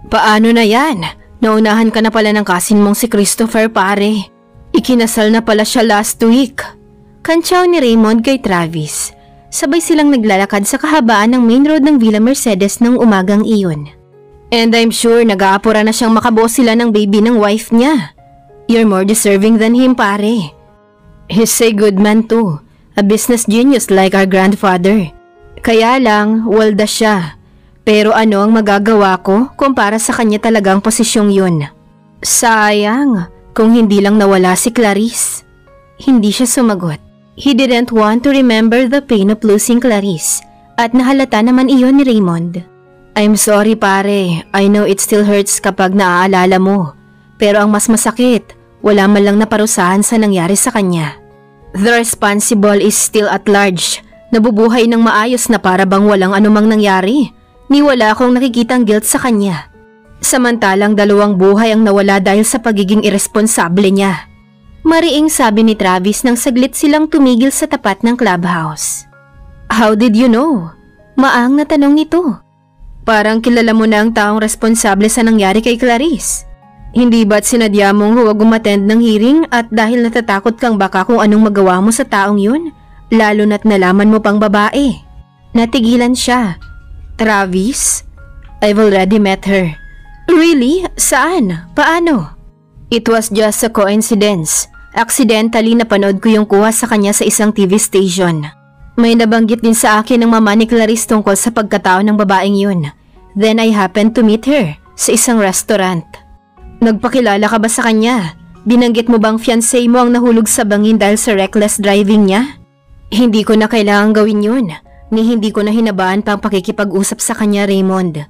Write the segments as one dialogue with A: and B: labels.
A: Paano na yan? Naunahan ka na pala ng kasin mong si Christopher, pare. Ikinasal na pala siya last week. Kantsaw ni Raymond kay Travis. Sabay silang naglalakad sa kahabaan ng main road ng Villa Mercedes ng umagang iyon. And I'm sure nag-aapura na siyang makabuo sila ng baby ng wife niya. You're more deserving than him, pare. He's a good man too. A business genius like our grandfather. Kaya lang, walda siya. Pero ano ang magagawa ko kumpara sa kanya talagang posisyong yun? Sayang, kung hindi lang nawala si Clarice. Hindi siya sumagot. He didn't want to remember the pain of losing Clarice. At nahalata naman iyon ni Raymond. I'm sorry pare, I know it still hurts kapag naaalala mo. Pero ang mas masakit, wala man lang naparusahan sa nangyari sa kanya. The responsible is still at large. Nabubuhay ng maayos na para bang walang anumang nangyari. Ni wala akong nakikitang guilt sa kanya. Samantalang 2 buhay ang nawala dahil sa pagiging irresponsable niya. Mariing sabi ni Travis nang saglit silang tumigil sa tapat ng clubhouse. How did you know? Maang na tanong nito. Parang kilala mo na ang taong responsable sa nangyari kay Clarice. Hindi ba't sinadya mong huwag umattend ng hearing at dahil natatakot kang baka kung anong magawa mo sa taong yun? Lalo na't nalaman mo pang babae. Natigilan siya. Travis? I've already met her. Really? Saan? Paano? It was just a coincidence. Accidentally napanood ko yung kuha sa kanya sa isang TV station. May nabanggit din sa akin ng mama ni Clarice tungkol sa pagkatao ng babaeng yun. Then I happened to meet her sa isang restaurant. Nagpakilala ka ba sa kanya? Binanggit mo bang fiancé mo ang nahulog sa bangin dahil sa reckless driving niya? Hindi ko na kailangang gawin yun. Ni hindi ko na hinabaan pang pakikipag-usap sa kanya, Raymond.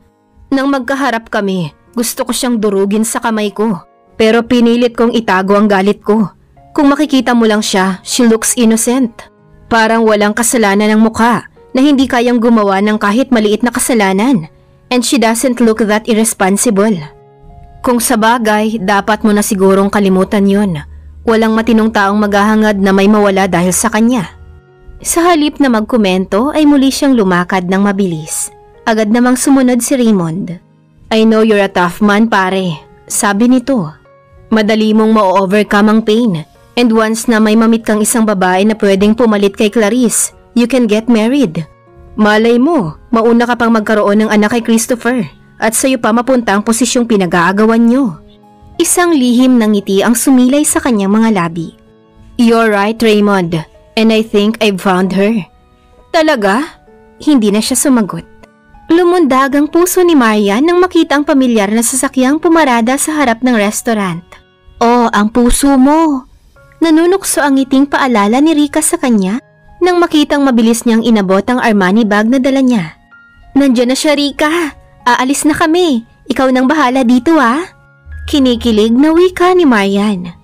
A: Nang magkaharap kami, gusto ko siyang durugin sa kamay ko. Pero pinilit kong itago ang galit ko. Kung makikita mo lang siya, she looks innocent. Parang walang kasalanan ng mukha na hindi kayang gumawa ng kahit maliit na kasalanan. And she doesn't look that irresponsible. Kung sa bagay, dapat mo na sigurong kalimutan yun. Walang matinong taong maghahangad na may mawala dahil sa kanya. Sa halip na magkomento ay muli siyang lumakad ng mabilis. Agad namang sumunod si Raymond. I know you're a tough man, pare. Sabi nito. Madali mong ma-overcome ang pain. And once na may mamit kang isang babae na pwedeng pumalit kay Clarice, you can get married. Malay mo, mauna ka pang magkaroon ng anak kay Christopher. At sa'yo pa mapunta ang posisyong pinag-aagawan nyo. Isang lihim ng ngiti ang sumilay sa kanyang mga labi. You're right, Raymond. And I think I've found her. Talaga? Hindi na siya sumagot. Lumundag ang puso ni Marian nang makita ang pamilyar na sasakyang pumarada sa harap ng restaurant. Oh, ang puso mo! Nanunukso ang ngiting paalala ni Rika sa kanya nang makitang mabilis niyang inabot ang Armani bag na dala niya. Nandiyan na siya, Rika! Aalis na kami. Ikaw nang bahala dito, ah. Kinikilig na wika ni Marian.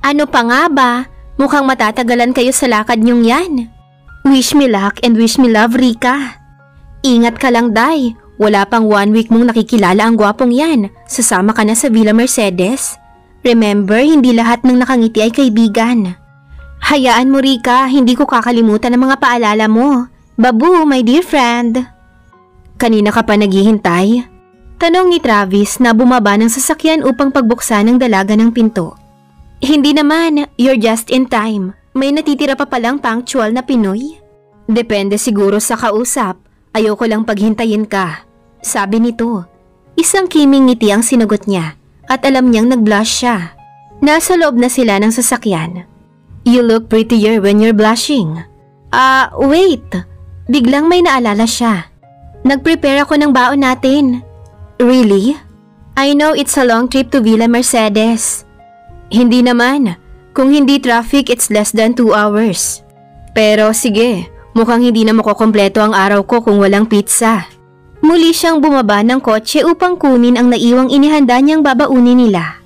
A: Ano pa nga ba? Mukhang matatagalan kayo sa lakad niyong yan. Wish me luck and wish me love, Rika. Ingat ka lang, Day. Wala pang 1 week mong nakikilala ang gwapong yan. Sasama ka na sa Villa Mercedes. Remember, hindi lahat ng nakangiti ay kaibigan. Hayaan mo, Rika. Hindi ko kakalimutan ang mga paalala mo. Babu, my dear friend. Kanina ka pa naghihintay? Tanong ni Travis na bumaba ng sasakyan upang pagbuksan ng dalaga ng pinto. Hindi naman, you're just in time. May natitira pa palang punctual na Pinoy. Depende siguro sa kausap. Ayoko lang paghintayin ka. Sabi nito. Isang kiming ngiti ang sinagot niya at alam niyang nag-blush siya. Nasa loob na sila ng sasakyan. You look prettier when you're blushing. Wait. Biglang may naalala siya. Nag-prepare ako ng baon natin. Really? I know it's a long trip to Villa Mercedes. Hindi naman. Kung hindi traffic, it's less than 2 hours. Pero sige, mukhang hindi na makukompleto ang araw ko kung walang pizza. Muli siyang bumaba ng kotse upang kunin ang naiwang inihanda niyang babaunin nila.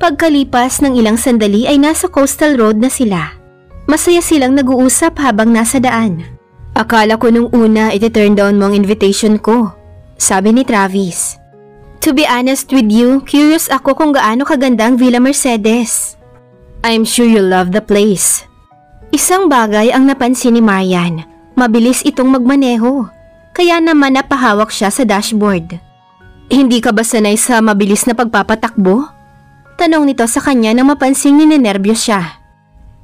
A: Pagkalipas ng ilang sandali ay nasa coastal road na sila. Masaya silang nag-uusap habang nasa daan. Akala ko nung una iti-turn down mo ang invitation ko, sabi ni Travis. To be honest with you, curious ako kung gaano kaganda ang Villa Mercedes. I'm sure you'll love the place. Isang bagay ang napansin ni Marian. Mabilis itong magmaneho. Kaya naman napahawak siya sa dashboard. Hindi ka ba sanay sa mabilis na pagpapatakbo? Tanong nito sa kanya nang mapansing ninenervyos siya.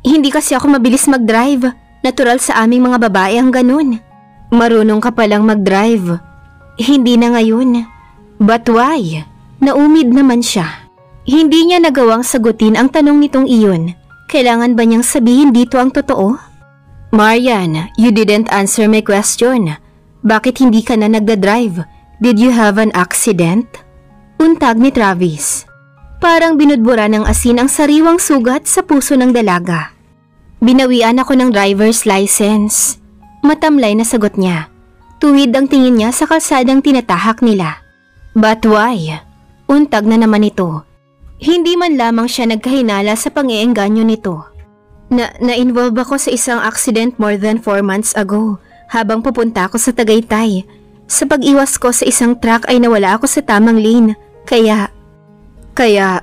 A: Hindi kasi ako mabilis mag-drive. Natural sa aming mga babae ang ganun. Marunong ka palang mag-drive. Hindi na ngayon. But why? Naumid naman siya. Hindi niya nagawang sagutin ang tanong nitong iyon. Kailangan ba niyang sabihin dito ang totoo? Marian, you didn't answer my question. Bakit hindi ka na nagda-drive? Did you have an accident? Untag ni Travis. Parang binudbura ng asin ang sariwang sugat sa puso ng dalaga. Binawian ako ng driver's license. Matamlay na sagot niya. Tuwid ang tingin niya sa kalsadang tinatahak nila. But why? Untag na naman ito. Hindi man lamang siya nagkahinala sa pang-iengganyo nito. Na-involve ako sa isang accident more than 4 months ago habang pupunta ako sa Tagaytay. Sa pag-iwas ko sa isang truck ay nawala ako sa tamang lane. Kaya,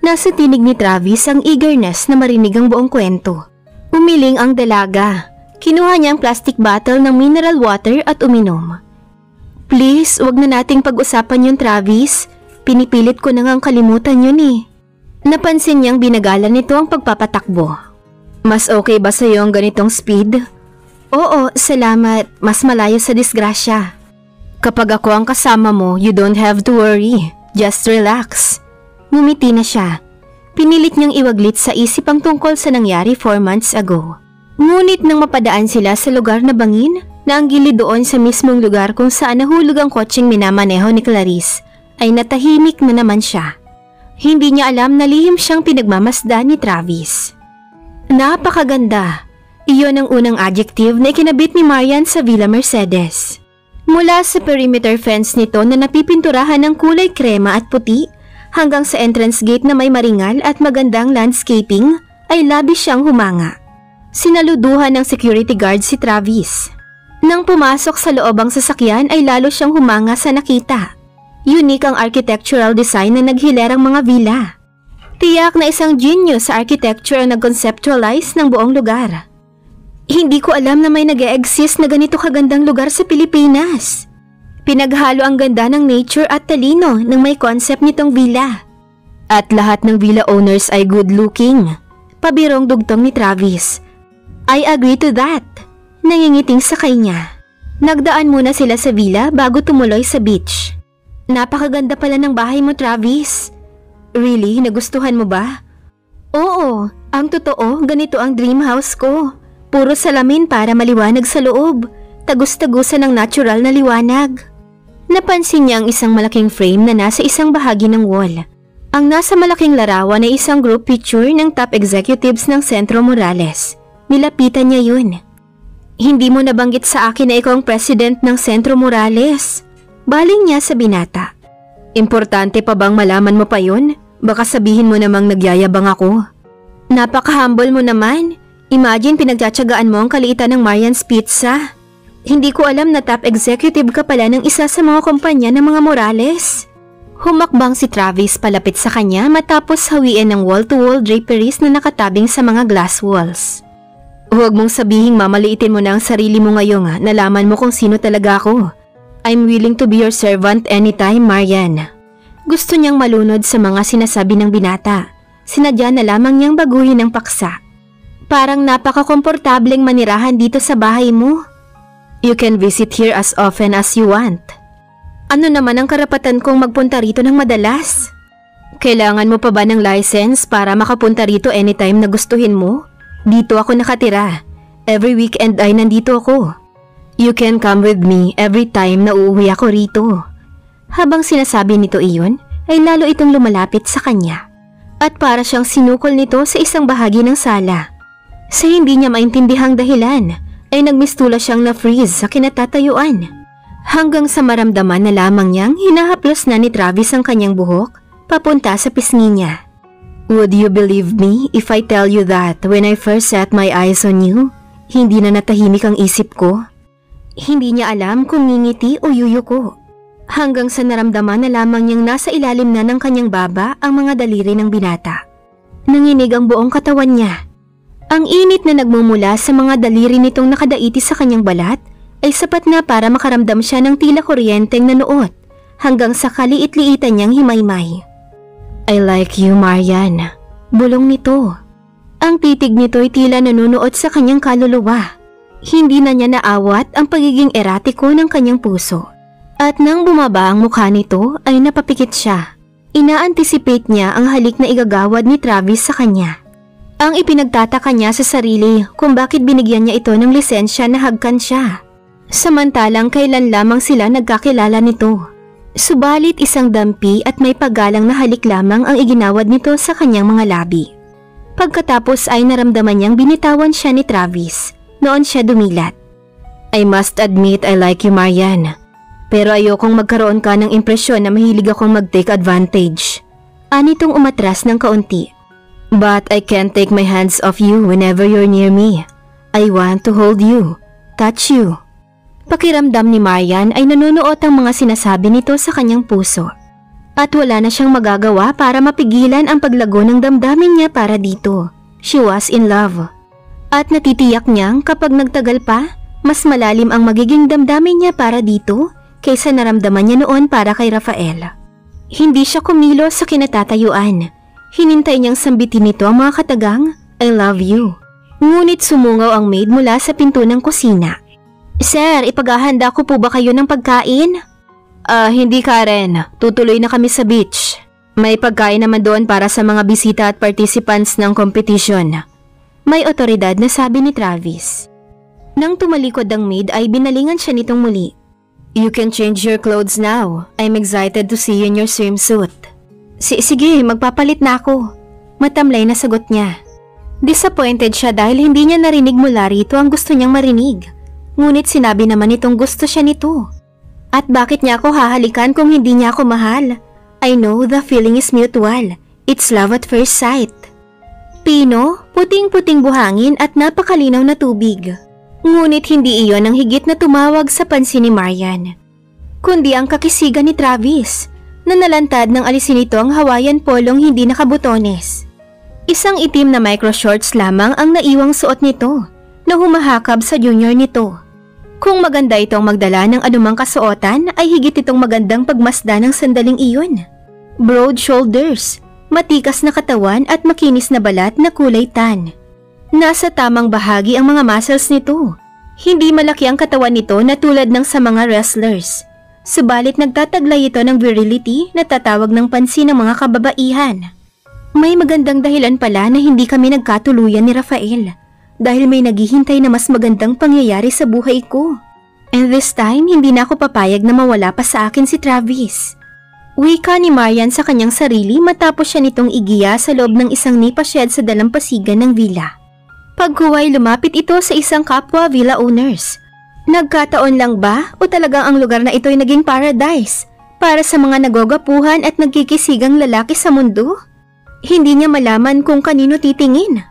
A: nasa tinig ni Travis ang eagerness na marinig ang buong kwento. Umiling ang dalaga. Kinuha niya ang plastic bottle ng mineral water at uminom. Please, wag na nating pag-usapan yun, Travis. Pinipilit ko na ngang kalimutan yun eh. Napansin niyang binagalan nito ang pagpapatakbo. Mas okay ba sa'yo ang ganitong speed? Oo, salamat. Mas malayo sa disgrasya. Kapag ako ang kasama mo, you don't have to worry. Just relax. Ngumiti na siya. Pinilit niyang iwaglit sa isip ang tungkol sa nangyari 4 months ago. Ngunit nang mapadaan sila sa lugar na bangin, na ang gilid doon sa mismong lugar kung saan nahulog ang kotseng minamaneho ni Clarice, ay natahimik na naman siya. Hindi niya alam na lihim siyang pinagmamasdan ni Travis. Napakaganda. Iyon ang unang adjective na ikinabit ni Marian sa Villa Mercedes. Mula sa perimeter fence nito na napipinturahan ng kulay krema at puti, hanggang sa entrance gate na may maringal at magandang landscaping, ay labis siyang humanga. Sinaluduhan ng security guard si Travis. Nang pumasok sa loob ang sasakyan ay lalo siyang humanga sa nakita. Unique ang architectural design na naghilerang mga villa. Tiyak na isang genius sa architecture ang nag-conceptualize ng buong lugar. Hindi ko alam na may nag-e-exist na ganito kagandang lugar sa Pilipinas. Pinaghalo ang ganda ng nature at talino ng may concept nitong villa. At lahat ng villa owners ay good-looking. Pabirong dugtong ni Travis. I agree to that. Nangingiting sakay niya. Nagdaan muna sila sa villa bago tumuloy sa beach. Napakaganda pala ng bahay mo, Travis. Really? Nagustuhan mo ba? Oo, ang totoo, ganito ang dream house ko. Puro salamin para maliwanag sa loob. Tagus-tagusan ng natural na liwanag. Napansin niya ang isang malaking frame na nasa isang bahagi ng wall. Ang nasa malaking larawan ay isang group picture ng top executives ng Centro Morales. Nilapitan niya yun. Hindi mo nabanggit sa akin na ikaw ang president ng Centro Morales. Baling niya sa binata. Importante pa bang malaman mo pa yun? Baka sabihin mo namang nagyayabang ako. Napaka-humble mo naman. Imagine pinagtsatsagaan mo ang kaliitan ng Marian's Pizza. Hindi ko alam na top executive ka pala ng isa sa mga kumpanya ng mga Morales. Humakbang si Travis palapit sa kanya matapos hawiin ng wall-to-wall draperies na nakatabing sa mga glass walls. Huwag mong sabihing mamaliitin mo na ang sarili mo ngayong nalaman mo kung sino talaga ako. I'm willing to be your servant anytime, Marian. Gusto niyang malunod sa mga sinasabi ng binata. Sinadya na lamang niyang baguhin ang paksa. Parang napaka-komportableng manirahan dito sa bahay mo. You can visit here as often as you want. Ano naman ang karapatan kong magpunta rito ng madalas? Kailangan mo pa ba ng license para makapunta rito anytime na gustuhin mo? Dito ako nakatira. Every weekend ay nandito ako. You can come with me every time na uuwi ako rito. Habang sinasabi nito iyon, ay lalo itong lumalapit sa kanya. At para siyang sinukol nito sa isang bahagi ng sala. Sa hindi niya maintindihang dahilan, ay nagmistula siyang na-freeze sa kinatatayuan. Hanggang sa maramdaman na lamang niyang hinahaplos na ni Travis ang kanyang buhok papunta sa pisngi niya. Would you believe me if I tell you that when I first set my eyes on you, hindi na natahimik ang isip ko? Hindi niya alam kung ngingiti o yuyuko. Hanggang sa naramdaman na lamang niyang nasa ilalim na ng kanyang baba ang mga daliri ng binata. Nanginig ang buong katawan niya. Ang init na nagmumula sa mga daliri nitong nakadaiti sa kanyang balat ay sapat na para makaramdam siya ng tila kuryenteng nanuot hanggang sa kaliit-liitan niyang himaymay. I like you, Marian. Bulong nito. Ang titig nito'y tila nanunuot sa kanyang kaluluwa. Hindi na niya naawat ang pagiging eratiko ng kanyang puso. At nang bumaba ang mukha nito ay napapikit siya. Ina-anticipate niya ang halik na igagawad ni Travis sa kanya. Ang ipinagtataka niya sa sarili kung bakit binigyan niya ito ng lisensya na hagkan siya. Samantalang kailan lamang sila nagkakilala nito. Subalit isang dampi at may paggalang na halik lamang ang iginawad nito sa kanyang mga labi. Pagkatapos ay naramdaman niyang binitawan siya ni Travis. Noon siya dumilat. I must admit I like you, Marian. Pero ayokong magkaroon ka ng impresyon na mahilig akong mag-take advantage. Anitong umatras ng kaunti. But I can't take my hands off you whenever you're near me. I want to hold you, touch you. Pakiramdam ni Marian ay nanunuot ang mga sinasabi nito sa kanyang puso. At wala na siyang magagawa para mapigilan ang paglago ng damdamin niya para dito. She was in love. At natitiyak niyang kapag nagtagal pa, mas malalim ang magiging damdamin niya para dito kaysa naramdaman niya noon para kay Rafael. Hindi siya kumilos sa kinatatayuan. Hinintay niyang sambitin nito ang mga katagang, I love you. Ngunit sumungaw ang maid mula sa pinto ng kusina. Sir, ipaghahanda ko po ba kayo ng pagkain? Hindi Karen. Tutuloy na kami sa beach. May pagkain naman doon para sa mga bisita at participants ng competition. May otoridad na sabi ni Travis. Nang tumalikod ang maid ay binalingan siya nitong muli. You can change your clothes now. I'm excited to see you in your swimsuit. Sige, magpapalit na ako. Matamlay na sagot niya. Disappointed siya dahil hindi niya narinig mula rito ang gusto niyang marinig. Ngunit sinabi naman itong gusto siya nito. At bakit niya ako hahalikan kung hindi niya ako mahal? I know the feeling is mutual. It's love at first sight. Pino, puting-puting buhangin at napakalinaw na tubig. Ngunit hindi iyon ang higit na tumawag sa pansin ni Marian. Kundi ang kakisigan ni Travis. Na nalantad ng alisin nito ang Hawaiian polong hindi nakabutones. Isang itim na micro shorts lamang ang naiwang suot nito na humahakab sa junior nito. Kung maganda itong magdala ng anumang kasuotan ay higit itong magandang pagmasda ng sandaling iyon. Broad shoulders, matikas na katawan at makinis na balat na kulay tan. Nasa tamang bahagi ang mga muscles nito. Hindi malaki ang katawan nito na tulad ng sa mga wrestlers. Subalit nagtataglay ito ng virility na tatawag ng pansin ng mga kababaihan. May magandang dahilan pala na hindi kami nagkatuluyan ni Rafael dahil may naghihintay na mas magandang pangyayari sa buhay ko. And this time, hindi na ako papayag na mawala pa sa akin si Travis. Wika ni Marian sa kanyang sarili matapos siya nitong igiya sa loob ng isang nipa shed sa dalampasigan ng villa. Paghuway lumapit ito sa isang kapwa villa owners. Nagkataon lang ba o talagang ang lugar na ito'y naging paradise para sa mga nagogapuhan at nagkikisigang lalaki sa mundo? Hindi niya malaman kung kanino titingin.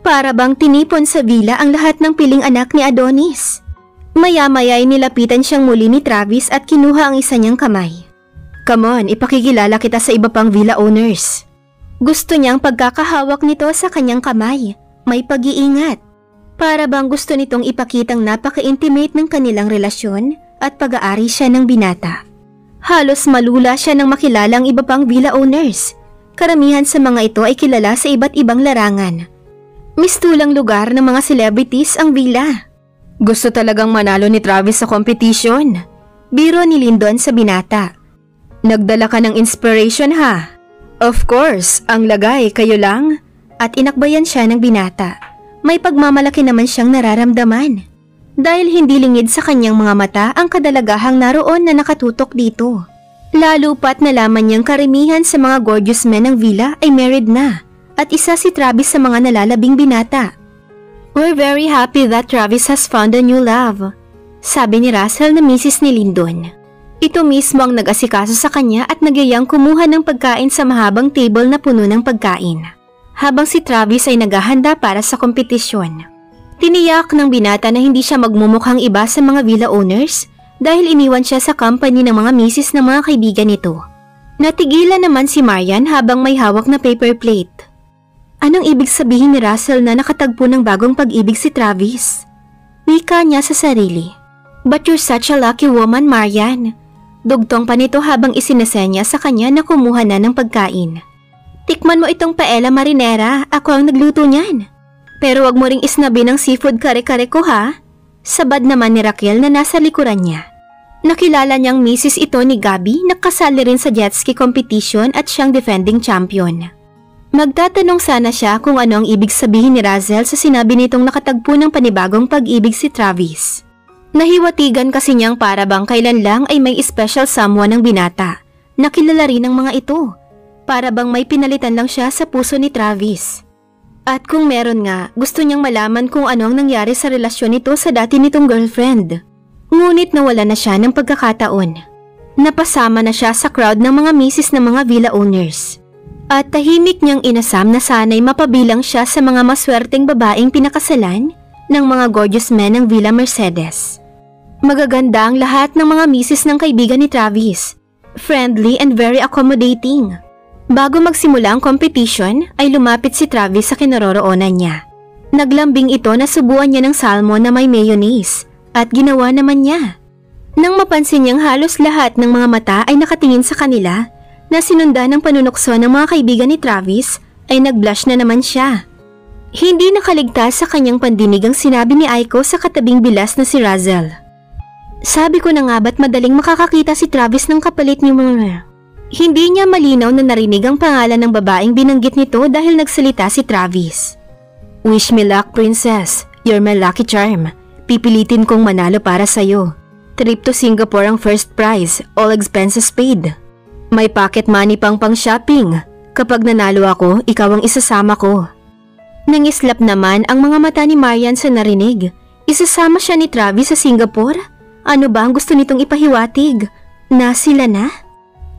A: Para bang tinipon sa villa ang lahat ng piling anak ni Adonis. Maya-maya ay nilapitan siyang muli ni Travis at kinuha ang isa niyang kamay. Come on, ipakikilala kita sa iba pang villa owners. Gusto niyang pagkakahawak nito sa kanyang kamay. May pag-iingat. Para bang gusto nitong ipakitang napaka-intimate ng kanilang relasyon at pag-aari siya ng binata. Halos malula siya nang makilala ang iba pang villa owners. Karamihan sa mga ito ay kilala sa iba't ibang larangan. Mistulang lugar ng mga celebrities ang villa. Gusto talagang manalo ni Travis sa competition. Biro ni Lyndon sa binata. Nagdala ka ng inspiration ha? Of course, ang lagay kayo lang. At inakbayan siya ng binata. May pagmamalaki naman siyang nararamdaman. Dahil hindi lingid sa kanyang mga mata ang kadalagahang naroon na nakatutok dito. Lalo pat nalaman niyang karamihan sa mga gorgeous men ng villa ay married na. At isa si Travis sa mga nalalabing binata. We're very happy that Travis has found a new love. Sabi ni Russell na misis ni Lyndon. Ito mismo ang nag-asikaso sa kanya at nagyayang kumuha ng pagkain sa mahabang table na puno ng pagkain. Habang si Travis ay naghahanda para sa kompetisyon. Tiniyak ng binata na hindi siya magmumukhang iba sa mga villa owners dahil iniwan siya sa company ng mga misis ng mga kaibigan nito. Natigilan naman si Marian habang may hawak na paper plate. Anong ibig sabihin ni Russell na nakatagpo ng bagong pag-ibig si Travis? Wika niya sa sarili. But you're such a lucky woman, Marian. Dugtong pa nito habang isinesenya sa kanya na kumuha na ng pagkain. Tikman mo itong paella marinera, ako ang nagluto niyan. Pero wag mo ring isnabi ng seafood kare-kare ko ha? Sabad naman ni Raquel na nasa likuran niya. Nakilala niyang misis ito ni Gabby na kasali rin sa jet ski competition at siyang defending champion. Magtatanong sana siya kung ano ang ibig sabihin ni Razel sa sinabi nitong nakatagpo ng panibagong pag-ibig si Travis. Nahiwatigan kasi niyang para bang kailan lang ay may special someone ng binata. Nakilala rin ng mga ito. Para bang may pinalitan lang siya sa puso ni Travis. At kung meron nga, gusto niyang malaman kung ano ang nangyari sa relasyon nito sa dati nitong girlfriend. Ngunit nawala na siya ng pagkakataon. Napasama na siya sa crowd ng mga misis ng mga villa owners. At tahimik niyang inasam na sana'y mapabilang siya sa mga maswerteng babaeng pinakasalan ng mga gorgeous men ng Villa Mercedes. Magaganda ang lahat ng mga misis ng kaibigan ni Travis. Friendly and very accommodating. Bago magsimula ang competition, ay lumapit si Travis sa kinaroroonan niya. Naglambing ito na subuan niya ng salmon na may mayonnaise at ginawa naman niya. Nang mapansin niyang halos lahat ng mga mata ay nakatingin sa kanila, na sinundan ng panunukso ng mga kaibigan ni Travis, ay nag-blush na naman siya. Hindi nakaligtas sa kanyang pandinig ang sinabi ni Aiko sa katabing bilas na si Razel. Sabi ko na nga ba't madaling makakakita si Travis ng kapalit ni Mona. Hindi niya malinaw na narinig ang pangalan ng babaeng binanggit nito dahil nagsalita si Travis. Wish me luck, princess. You're my lucky charm. Pipilitin kong manalo para sa'yo. Trip to Singapore ang first prize, all expenses paid. May pocket money pang shopping. Kapag nanalo ako, ikaw ang isasama ko. Nangislap naman ang mga mata ni Marian sa narinig. Isasama siya ni Travis sa Singapore? Ano ba ang gusto nitong ipahiwatig? Na sila na?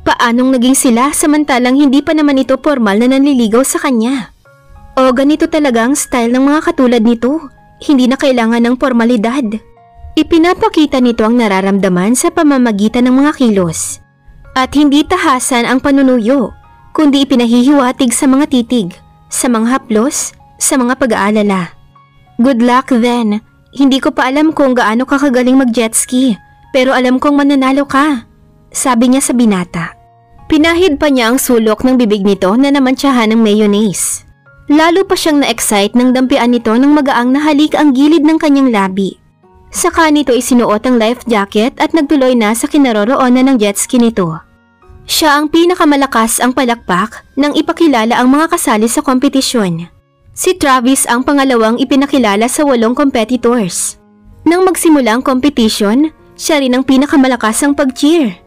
A: Paanong naging sila samantalang hindi pa naman ito formal na nanliligaw sa kanya? O ganito talaga ang style ng mga katulad nito, hindi na kailangan ng formalidad. Ipinapakita nito ang nararamdaman sa pamamagitan ng mga kilos. At hindi tahasan ang panunuyo, kundi ipinahihiwatig sa mga titig, sa mga haplos, sa mga pag-aalala. Good luck then. Hindi ko pa alam kung gaano ka kagaling mag-jet ski, pero alam kong mananalo ka, sabi niya sa binata. Pinahid pa niya ang sulok ng bibig nito na namantsahan ng mayonnaise. Lalo pa siyang na-excite nang dampian nito ng magaang nahalik ang gilid ng kanyang labi. Saka nito isinuot ang life jacket at nagtuloy na sa kinaroroonan ng jet ski nito. Siya ang pinakamalakas ang palakpak nang ipakilala ang mga kasali sa kompetisyon. Si Travis ang pangalawang ipinakilala sa 8 competitors. Nang magsimula ang competition, siya rin ang pinakamalakas ang pag-cheer.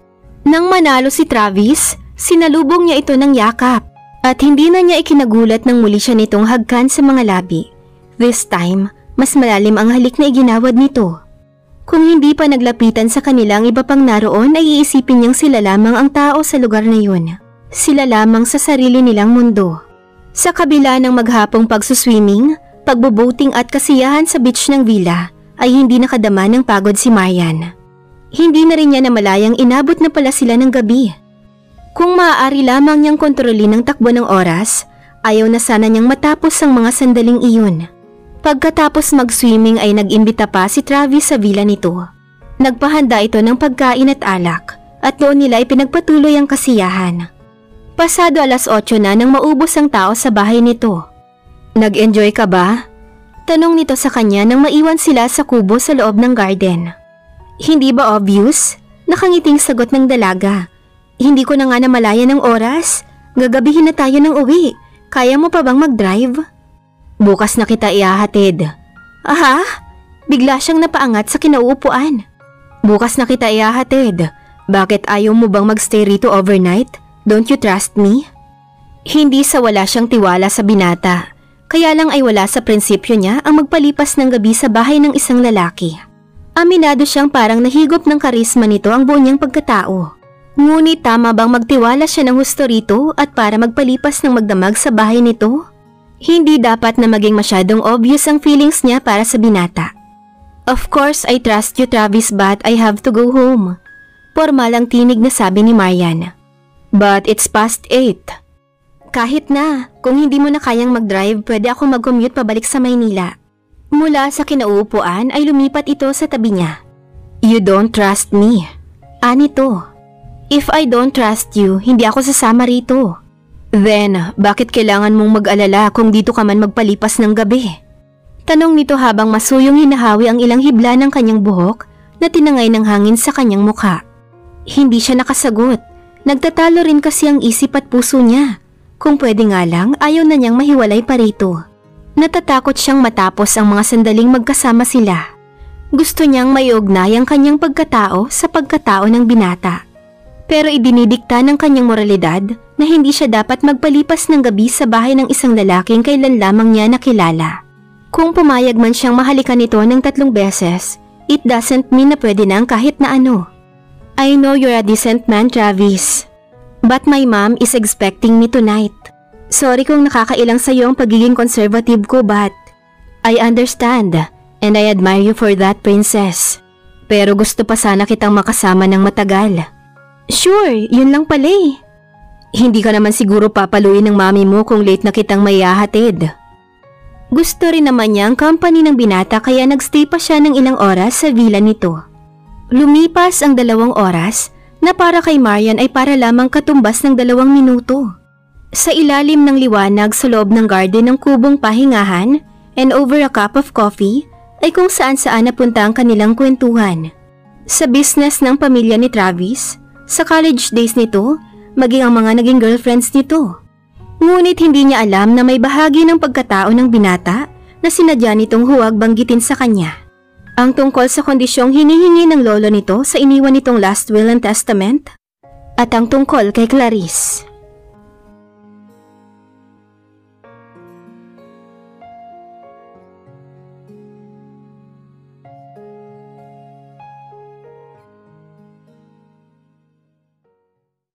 A: Nang manalo si Travis, sinalubong niya ito ng yakap at hindi na niya ikinagulat nang muli siya nitong hagkan sa mga labi. This time, mas malalim ang halik na iginawad nito. Kung hindi pa naglapitan sa kanilang iba pang naroon ay iisipin niyang sila lamang ang tao sa lugar na yun. Sila lamang sa sarili nilang mundo. Sa kabila ng maghapong pagsuswimming, pagboboating at kasiyahan sa beach ng villa, ay hindi nakadama ng pagod si Marian. Hindi na rin niya namalayang inabot na pala sila ng gabi. Kung maaari lamang niyang kontrolin ang takbo ng oras, ayaw na sana niyang matapos ang mga sandaling iyon. Pagkatapos mag-swimming ay nag-imbita pa si Travis sa villa nito. Nagpahanda ito ng pagkain at alak, at doon nila ipinagpatuloy ang kasiyahan. Pasado 8:00 na nang maubos ang tao sa bahay nito. Nag-enjoy ka ba? Tanong nito sa kanya nang maiwan sila sa kubo sa loob ng garden. Hindi ba obvious? Nakangiting sagot ng dalaga. Hindi ko na nga namalayan ng oras. Gagabihin na tayo ng uwi. Kaya mo pa bang mag-drive? Bukas na kita ihahatid. Aha? Bigla siyang napaangat sa kinauupuan. Bukas na kita ihahatid. Bakit ayaw mo bang magstay rito overnight? Don't you trust me? Hindi sa wala siyang tiwala sa binata. Kaya lang ay wala sa prinsipyo niya ang magpalipas ng gabi sa bahay ng isang lalaki. Aminado siyang parang nahigop ng karisma nito ang buo niyang pagkatao. Ngunit tama bang magtiwala siya ng husto rito at para magpalipas ng magdamag sa bahay nito? Hindi dapat na maging masyadong obvious ang feelings niya para sa binata. Of course, I trust you, Travis, but I have to go home. Pormal ang tinig na sabi ni Marian. But it's past 8. Kahit na, kung hindi mo na kayang mag-drive, pwede ako mag-commute pabalik sa Maynila. Mula sa kinauupuan ay lumipat ito sa tabi niya. You don't trust me. Anito, If I don't trust you, hindi ako sasama rito. Then, bakit kailangan mong mag-alala kung dito ka man magpalipas ng gabi? Tanong nito habang masuyong hinahawi ang ilang hibla ng kanyang buhok na tinangay ng hangin sa kanyang mukha. Hindi siya nakasagot. Nagtatalo rin kasi ang isip at puso niya. Kung pwede nga lang, ayaw na niyang mahiwalay pa rito. Natatakot siyang matapos ang mga sandaling magkasama sila. Gusto niyang maiugnay ang kanyang pagkatao sa pagkatao ng binata. Pero idinidikta ng kanyang moralidad na hindi siya dapat magpalipas ng gabi sa bahay ng isang lalaking kailan lamang niya nakilala. Kung pumayag man siyang mahalikan ito ng 3 beses, it doesn't mean na pwede na ang kahit na ano. I know you're a decent man, Travis. But my mom is expecting me tonight. Sorry kung nakakailang sa'yo ang pagiging conservative ko, but I understand and I admire you for that, princess. Pero gusto pa sana kitang makasama ng matagal. Sure, yun lang pala eh. Hindi ka naman siguro papaluin ng mami mo kung late na kitang maihahatid. Gusto rin naman niya ang company ng binata kaya nagstay pa siya ng ilang oras sa villa nito. Lumipas ang 2 oras na para kay Marian ay para lamang katumbas ng 2 minuto. Sa ilalim ng liwanag sa loob ng garden ng kubong pahingahan and over a cup of coffee ay kung saan-saan napunta ang kanilang kwentuhan. Sa business ng pamilya ni Travis, sa college days nito, maging ang mga naging girlfriends nito. Ngunit hindi niya alam na may bahagi ng pagkatao ng binata na sinadya nitong huwag banggitin sa kanya. Ang tungkol sa kondisyong hinihingi ng lolo nito sa iniwan nitong last will and testament at ang tungkol kay Clarice.